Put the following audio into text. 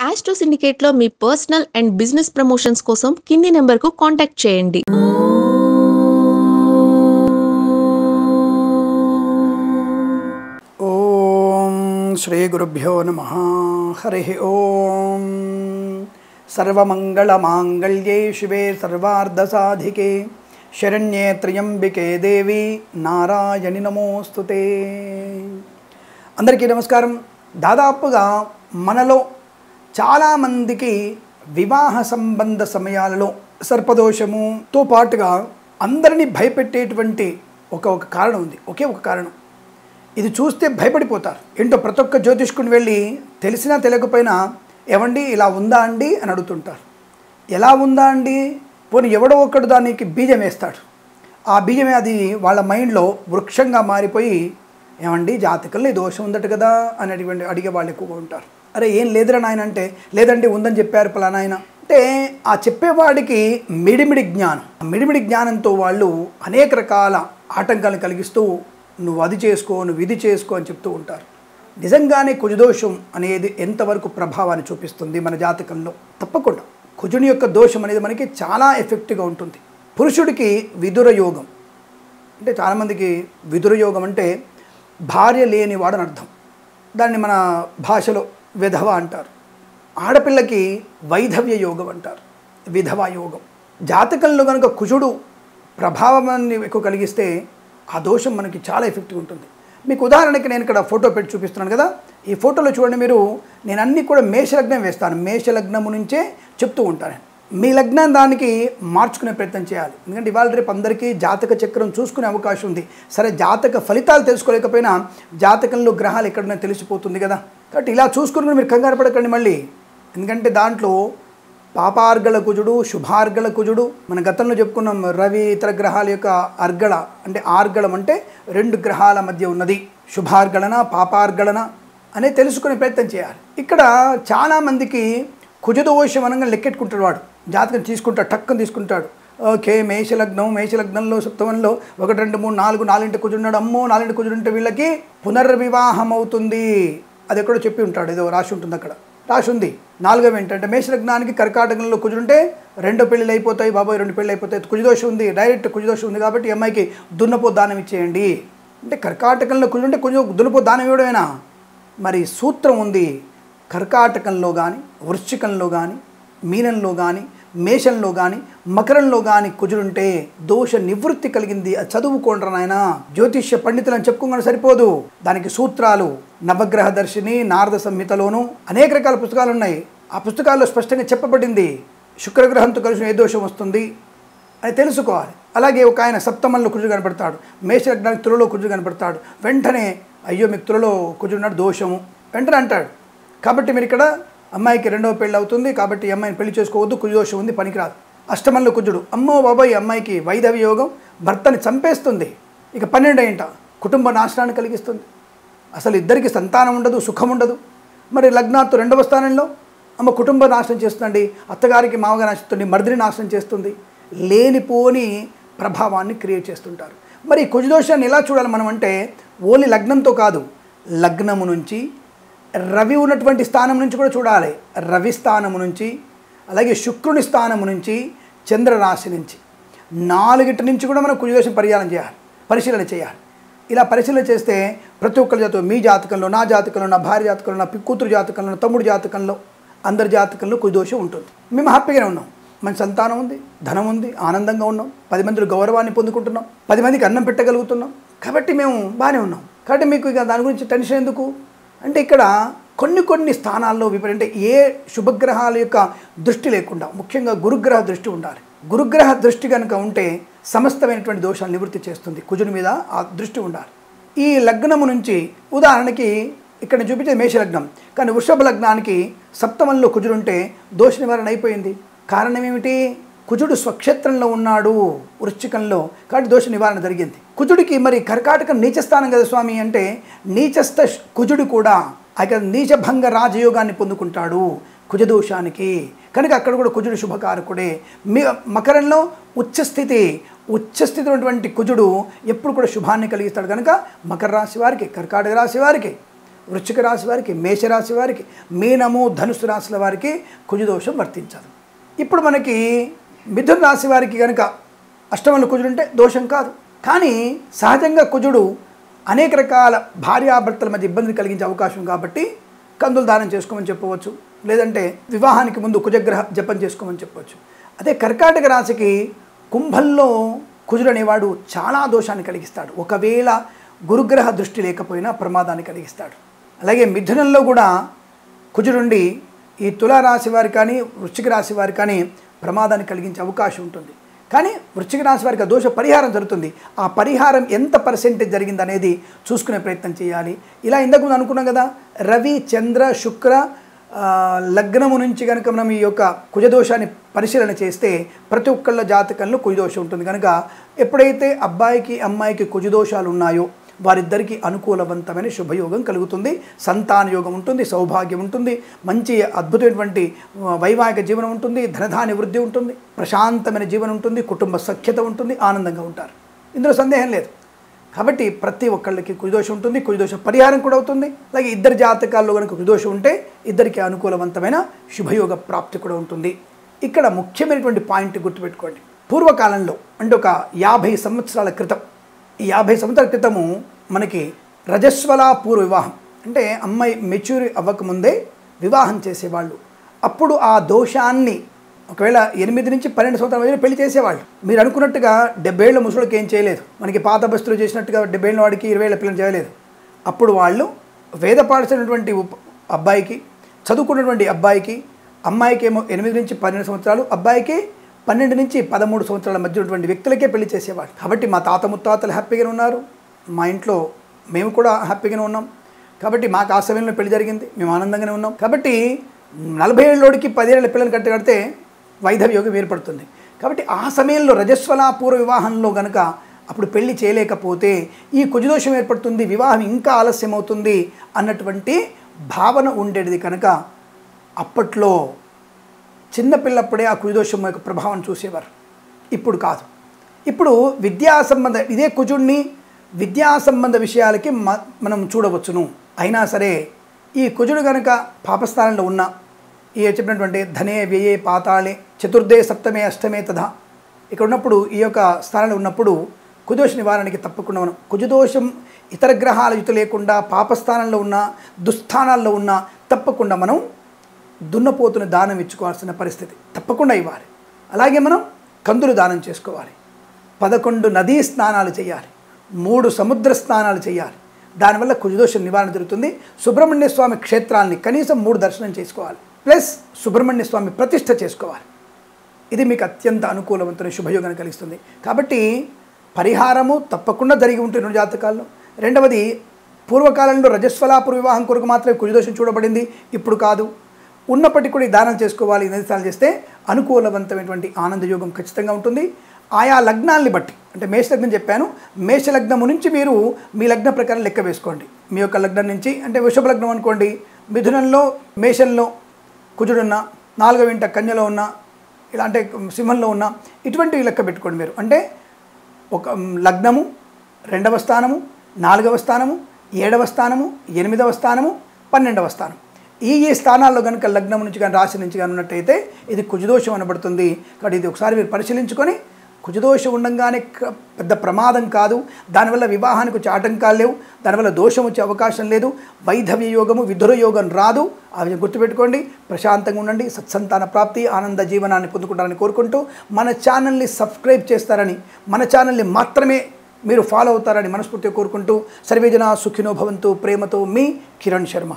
Astro సిండికేట్లో మీ personal and business promotions కోసం కింది నెంబర్కు కాంటాక్ట్ చేయండి. ఓం శ్రీ గురుభ్యో నమః. హరి ఓం. సర్వమంగళమాంగళ్యే శివే సర్వార్ధసాధికే శరణ్యే త్ర్యంబికే దేవి నారాయణి నమోస్తుతే. అందరికీ నమస్కారం. దాదాపుగా మనలో చాలామందికి వివాహ సంబంధ సమయాలలో సర్పదోషముతో పాటుగా అందరినీ భయపెట్టేటువంటి ఒక కారణం ఉంది. ఒకే ఒక కారణం. ఇది చూస్తే భయపడిపోతారు. ఏంటో ప్రతి ఒక్క జ్యోతిష్కుని వెళ్ళి తెలిసినా తెలియకపోయినా ఏమండి ఇలా ఉందా అండి అని అడుగుతుంటారు. ఎలా ఉందా అండి? పోనీ ఎవడో ఒకడు దానికి బీజం వేస్తాడు. ఆ బీజమే అది వాళ్ళ మైండ్లో వృక్షంగా మారిపోయి ఏమండి జాతకంలో ఈ దోషం ఉందట కదా అని అడిగే వాళ్ళు ఎక్కువగా ఉంటారు. అరే ఏం లేదురా నాయన అంటే లేదండి ఉందని చెప్పారు పలానా ఆయన అంటే ఆ చెప్పేవాడికి మిడిమిడి జ్ఞానం. మిడిమిడి జ్ఞానంతో వాళ్ళు అనేక రకాల ఆటంకాలను కలిగిస్తూ నువ్వు అది చేసుకో, నువ్వు ఇది చేసుకో అని చెప్తూ ఉంటారు. నిజంగానే కుజదోషం అనేది ఎంతవరకు ప్రభావాన్ని చూపిస్తుంది మన జాతకంలో? తప్పకుండా కుజుని యొక్క దోషం అనేది మనకి చాలా ఎఫెక్టివ్గా ఉంటుంది. పురుషుడికి విదుర యోగం అంటే చాలామందికి విదుర యోగం అంటే భార్య లేనివాడని అర్థం. దాన్ని మన భాషలో విధవ అంటారు. ఆడపిల్లకి వైధవ్య యోగం అంటారు, విధవా యోగం. జాతకంలో కనుక కుజుడు ప్రభావాన్ని ఎక్కువ కలిగిస్తే ఆ దోషం మనకి చాలా ఎఫెక్టివ్ ఉంటుంది. మీకు ఉదాహరణకి నేను ఇక్కడ ఫోటో పెట్టి చూపిస్తున్నాను కదా. ఈ ఫోటోలో చూడండి మీరు, నేను అన్నీ కూడా మేషలగ్నం వేస్తాను. మేషలగ్నము నుంచే చెప్తూ ఉంటాను. మీ లగ్నం దానికి మార్చుకునే ప్రయత్నం చేయాలి. ఎందుకంటే ఇవాళ రేపు అందరికీ జాతక చక్రం చూసుకునే అవకాశం ఉంది. సరే జాతక ఫలితాలు తెలుసుకోలేకపోయినా జాతకంలో గ్రహాలు ఎక్కడైనా తెలిసిపోతుంది కదా. కాబట్టి ఇలా చూసుకుని మీరు కంగారు పడకండి మళ్ళీ. ఎందుకంటే దాంట్లో పాపార్గళ కుజుడు, శుభార్గళ కుజుడు, మన గతంలో చెప్పుకున్నాం. రవి ఇతర గ్రహాల యొక్క అర్గళ అంటే ఆర్గళం అంటే రెండు గ్రహాల మధ్య ఉన్నది. శుభార్గళన పాపార్గళన అనే తెలుసుకునే ప్రయత్నం చేయాలి. ఇక్కడ చాలామందికి కుజదోషం అనగా లెక్కెట్టుకుంటాడు. వాడు జాతకం తీసుకుంటాడు, టక్కని తీసుకుంటాడు. ఓకే మేషలగ్నంలో సప్తమంలో 1 2 3 4 4 కుజుడున్నాడు. అమ్మో 4 కుజుడుంటే వీళ్ళకి పునర్వివాహం అవుతుంది. అది ఎక్కడో చెప్పి ఉంటాడు, ఏదో రాసి ఉంటుంది అక్కడ. రాసి ఉంది. 4వ ఏంటంటే మేషలగ్నానికి కర్కాటకంలో కుజుడుంటే 2 పెళ్ళిళ్ళు అయిపోతాయి బాబాయ్, 2 పెళ్ళి అయిపోతాయి. కుజదోషం ఉంది, డైరెక్ట్ కుజదోషం ఉంది కాబట్టి అమ్మాయికి దున్నపో దానం ఇచ్చేయండి అంటే కర్కాటకంలో కుజుంటే దున్నపో దానం ఇవ్వడమేనా? మరి సూత్రం ఉంది. కర్కాటకంలో కానీ, వృశ్చికంలో కానీ, మీనంలో కానీ, మేషంలో కానీ, మకరంలో కానీ కుజుడుంటే దోష నివృత్తి కలిగింది. అది చదువుకోండి నాయన. జ్యోతిష్య పండితులను చెప్పుకోగానే సరిపోదు. దానికి సూత్రాలు నవగ్రహ దర్శిని, నారద సంహితలోనూ అనేక రకాల పుస్తకాలు ఉన్నాయి. ఆ పుస్తకాల్లో స్పష్టంగా చెప్పబడింది శుక్రగ్రహంతో కలిసి ఏ దోషం వస్తుంది అని తెలుసుకోవాలి. అలాగే ఒక ఆయన సప్తమంలో కుజుడు కనపడతాడు, మేషలగ్నానికి తులలో కుజుడు కనపడతాడు. వెంటనే అయ్యో మీకు తులలో కుజుడున్నాడు దోషము వెంటనే అంటాడు. కాబట్టి మీరు ఇక్కడ అమ్మాయికి 2వ పెళ్ళి అవుతుంది కాబట్టి ఈ అమ్మాయిని పెళ్లి చేసుకోవద్దు, కుజదోషం ఉంది, పనికిరాదు. అష్టమంలో కుజుడు, అమ్మో బాబాయ్ అమ్మాయికి వైధవ్య యోగం, భర్తని చంపేస్తుంది. ఇక 12 ఏంట కుటుంబ నాశనాన్ని కలిగిస్తుంది. అసలు ఇద్దరికి సంతానం ఉండదు, సుఖం ఉండదు. మరి లగ్నాత్తు 2వ స్థానంలో అమ్మ కుటుంబ నాశనం చేస్తుందండి, అత్తగారికి మామగా నాశిస్తుంది, మర్దిని నాశనం చేస్తుంది. లేనిపోని ప్రభావాన్ని క్రియేట్ చేస్తుంటారు. మరి కుజదోషాన్ని ఎలా చూడాలి మనం అంటే ఓన్లీ లగ్నంతో కాదు, లగ్నము నుంచి రవి ఉన్నటువంటి స్థానం నుంచి కూడా చూడాలి. రవి స్థానము నుంచి, అలాగే శుక్రుని స్థానము నుంచి, చంద్రరాశి నుంచి, 4 నుంచి కూడా మనం కుజదోషం పరిశీలన చేయాలి. ఇలా పరిశీలన చేస్తే ప్రతి ఒక్కరి జాతకం, మీ జాతకంలో, నా జాతకంలో, నా భార్య జాతకంలో, నా కూతురు జాతకంలో, నా తమ్ముడు జాతకంలో, అందరి జాతకంలో కుజదోషం ఉంటుంది. మేము హ్యాపీగానే ఉన్నాం, మంచి సంతానం ఉంది, ధనం ఉంది, ఆనందంగా ఉన్నాం, 10 మందిలో గౌరవాన్ని పొందుకుంటున్నాం, 10 మందికి అన్నం పెట్టగలుగుతున్నాం. కాబట్టి మేము బాగానే ఉన్నాం. కాబట్టి మీకు ఇక దాని గురించి టెన్షన్ ఎందుకు అంటే ఇక్కడ కొన్ని స్థానాల్లో అంటే ఏ శుభగ్రహాల యొక్క దృష్టి లేకుండా ముఖ్యంగా గురుగ్రహ దృష్టి ఉండాలి. గురుగ్రహ దృష్టి కనుక ఉంటే సమస్తమైనటువంటి దోషాలు నివృత్తి చేస్తుంది. కుజుని మీద ఆ దృష్టి ఉండాలి. ఈ లగ్నము నుంచి ఉదాహరణకి ఇక్కడ చూపించే మేషలగ్నం, కానీ వృషభ లగ్నానికి సప్తమంలో కుజుడుంటే దోష నివారణ అయిపోయింది. కారణం ఏమిటి? కుజుడు స్వక్షేత్రంలో ఉన్నాడు వృశ్చికంలో, కాబట్టి దోష నివారణ జరిగింది. కుజుడికి మరి కర్కాటకం నీచస్థానం కదా స్వామి అంటే నీచస్థ కుజుడు కూడా అక్కడ నీచభంగ రాజయోగాన్ని పొందుకుంటాడు కుజదోషానికి. కనుక అక్కడ కూడా కుజుడు శుభకారకుడే. మకరంలో ఉచ్చస్థితి ఉన్నటువంటి కుజుడు ఎప్పుడు కూడా శుభాన్ని కలిగిస్తాడు. కనుక మకర రాశి వారికి, కర్కాటక రాశి వారికి వృశ్చిక రాశి వారికి, మేషరాశి వారికి, మీనము, ధనుసు రాశుల వారికి కుజదోషం వర్తించదు. ఇప్పుడు మనకి మిథున రాశి వారికి కనుక అష్టమంలో కుజుడు ఉంటే దోషం కాదు. కానీ సహజంగా కుజుడు అనేక రకాల భార్యాభర్తల మధ్య ఇబ్బందిని కలిగించే అవకాశం కాబట్టి కందులు దానం చేసుకోమని చెప్పవచ్చు, లేదంటే వివాహానికి ముందు కుజగ్రహ జపం చేసుకోమని చెప్పవచ్చు. అదే కర్కాటక రాశికి కుంభంలో కుజుడు అనేవాడు చాలా దోషాన్ని కలిగిస్తాడు. ఒకవేళ గురుగ్రహ దృష్టి లేకపోయినా ప్రమాదాన్ని కలిగిస్తాడు. అలాగే మిథునంలో కూడా కుజుడుండి ఈ తులారాశి వారికి కానీ వృశ్చిక రాశి వారికి కానీ ప్రమాదాన్ని కలిగించే అవకాశం ఉంటుంది. కానీ వృశ్చిక రాశి వారికి ఆ దోష పరిహారం జరుగుతుంది. ఆ పరిహారం ఎంత పర్సెంటేజ్ జరిగిందనేది చూసుకునే ప్రయత్నం చేయాలి. ఇలా ఇంతకు ముందు అనుకున్నాం కదా, రవి, చంద్ర, శుక్ర లగ్నము నుంచి కనుక మనం ఈ యొక్క కుజదోషాన్ని పరిశీలన చేస్తే ప్రతి ఒక్కళ్ళ జాతకంలో కుజదోషం ఉంటుంది. కనుక ఎప్పుడైతే అబ్బాయికి అమ్మాయికి కుజదోషాలు ఉన్నాయో వారిద్దరికీ అనుకూలవంతమైన శుభయోగం కలుగుతుంది, సంతాన యోగం ఉంటుంది, సౌభాగ్యం ఉంటుంది, మంచి అద్భుతమైనటువంటి వైవాహిక జీవనం ఉంటుంది, ధనధాన్య వృద్ధి ఉంటుంది, ప్రశాంతమైన జీవనం ఉంటుంది, కుటుంబ సఖ్యత ఉంటుంది, ఆనందంగా ఉంటారు. ఇందులో సందేహం లేదు. కాబట్టి ప్రతి ఒక్కళ్ళకి కుజదోషం ఉంటుంది, కుజదోష పరిహారం కూడా అవుతుంది. అలాగే ఇద్దరు జాతకాల్లో కనుక కుజదోషం ఉంటే ఇద్దరికి అనుకూలవంతమైన శుభయోగ ప్రాప్తి కూడా ఉంటుంది. ఇక్కడ ముఖ్యమైనటువంటి పాయింట్ గుర్తుపెట్టుకోండి. పూర్వకాలంలో అంటే ఒక 50 సంవత్సరాల క్రితం, ఈ 50 సంవత్సరాల క్రితము మనకి రజస్వల పూర్వ వివాహం అంటే అమ్మాయి మెచ్యూర్ అవ్వకముందే వివాహం చేసేవాళ్ళు. అప్పుడు ఆ దోషాన్ని ఒకవేళ 8 నుంచి 12 సంవత్సరాల మధ్యలో పెళ్లి చేసేవాళ్ళు. మీరు అనుకున్నట్టుగా 70 ఏళ్ల ముసలికి ఏం చేయలేదు, మనకి పాత బస్తులు చేసినట్టుగా 70 ఏళ్ళ వాడికి 20 ఏళ్ల పిల్లలు చేయలేదు. అప్పుడు వాళ్ళు వేద పాఠశాలటువంటి అబ్బాయికి, చదువుకున్నటువంటి అబ్బాయికి, అమ్మాయికి ఏమో 8 నుంచి 12 సంవత్సరాలు, అబ్బాయికి 12 నుంచి 13 సంవత్సరాల మధ్య ఉన్నటువంటి వ్యక్తులకే పెళ్లి చేసేవాళ్ళు. కాబట్టి మా తాత ముత్తాతలు హ్యాపీగానే ఉన్నారు, మా ఇంట్లో మేము కూడా హ్యాపీగానే ఉన్నాం. కాబట్టి మాకు ఆ సమయంలో పెళ్లి జరిగింది, మేము ఆనందంగానే ఉన్నాం. కాబట్టి 40 ఏళ్ళోడికి 10 ఏళ్ళ పిల్లలు కడితే వైధవ్య యోగం ఏర్పడుతుంది. కాబట్టి ఆ సమయంలో రజస్వల పూర్వ వివాహంలో కనుక అప్పుడు పెళ్లి చేయలేకపోతే ఈ కుజదోషం ఏర్పడుతుంది, వివాహం ఇంకా ఆలస్యం అవుతుంది అన్నటువంటి భావన ఉండేది. కనుక అప్పట్లో చిన్నపిల్లప్పుడే ఆ కుజదోషం యొక్క ప్రభావం చూసేవారు. ఇప్పుడు కాదు. ఇప్పుడు విద్యా సంబంధ ఇదే కుజుడిని విద్యా సంబంధ విషయాలకి మనం చూడవచ్చును. అయినా సరే ఈ కుజుడు కనుక పాపస్థానంలో ఉన్న ఈ చెప్పినటువంటి ధనే వ్యయే పాతాళే చతుర్థే సప్తమే అష్టమే తథా ఇక్కడ ఉన్నప్పుడు ఈ యొక్క స్థానంలో ఉన్నప్పుడు కుజదోష నివారణకి తప్పకుండా మనం కుజదోషం ఇతర గ్రహాల యుతి లేకుండా పాపస్థానంలో ఉన్న దుస్థానాల్లో ఉన్న తప్పకుండా మనం దున్నపోతుని దానం ఇచ్చుకోవాల్సిన పరిస్థితి తప్పకుండా ఇవ్వాలి. అలాగే మనం కందులు దానం చేసుకోవాలి, 11 నదీ స్నానాలు చేయాలి, 3 సముద్ర స్నానాలు చేయాలి. దానివల్ల కుజదోషం నివారణ జరుగుతుంది. సుబ్రహ్మణ్య స్వామి క్షేత్రాలని కనీసం 3 దర్శనం చేసుకోవాలి, ప్లస్ సుబ్రహ్మణ్య స్వామి ప్రతిష్ఠ చేసుకోవాలి. ఇది మీకు అత్యంత అనుకూలవంతమైన శుభయోగాన్ని కలిగిస్తుంది. కాబట్టి పరిహారము తప్పకుండా జరిగి ఉంటుంది 2 జాతకాల్లో. రెండవది, పూర్వకాలంలో రజస్వలాపుర వివాహం కొరకు మాత్రమే కుజదోషం చూడబడింది, ఇప్పుడు కాదు. ఉన్నప్పటికీ కూడా దానాలు చేసుకోవాలి, నది స్నానాలు చేస్తే అనుకూలవంతమైనటువంటి ఆనందయోగం ఖచ్చితంగా ఉంటుంది. ఆయా లగ్నాల్ని బట్టి, అంటే మేషలగ్నం చెప్పాను, మేషలగ్నము నుంచి మీరు మీ లగ్న ప్రకారం లెక్క వేసుకోండి. మీ యొక్క లగ్నం నుంచి అంటే వృషభ లగ్నం అనుకోండి, మిథునంలో మేషంలో కుజుడున్న, 4వ ఇంట కన్యలో ఉన్న, ఇలా అంటే సింహంలో ఉన్న, ఇటువంటివి లెక్క పెట్టుకోండి మీరు. అంటే ఒక లగ్నము, 2వ స్థానము, 4వ స్థానము, 7వ స్థానము, 8వ స్థానము, 12వ స్థానం, ఈ స్థానాల్లో కనుక లగ్నం నుంచి కానీ రాశి నుంచి కానీ ఉన్నట్టయితే ఇది కుజదోషం అనబడుతుంది. కాబట్టి ఇది ఒకసారి మీరు పరిశీలించుకొని, కుజదోషం ఉండగానే పెద్ద ప్రమాదం కాదు, దానివల్ల వివాహానికి వచ్చే ఆటంకాలు లేవు, దానివల్ల దోషం వచ్చే అవకాశం లేదు, వైధవ్య యోగము విధుర యోగం రాదు. అవి గుర్తుపెట్టుకోండి. ప్రశాంతంగా ఉండండి, సత్సంతాన ప్రాప్తి, ఆనంద జీవనాన్ని పొందుకుంటారని కోరుకుంటూ మన ఛానల్ని సబ్స్క్రైబ్ చేస్తారని, మన ఛానల్ని మాత్రమే మీరు ఫాలో అవుతారని మనస్ఫూర్తిగా కోరుకుంటూ సర్వేజన సుఖినో భవంతు. ప్రేమతో మీ కిరణ్ శర్మ.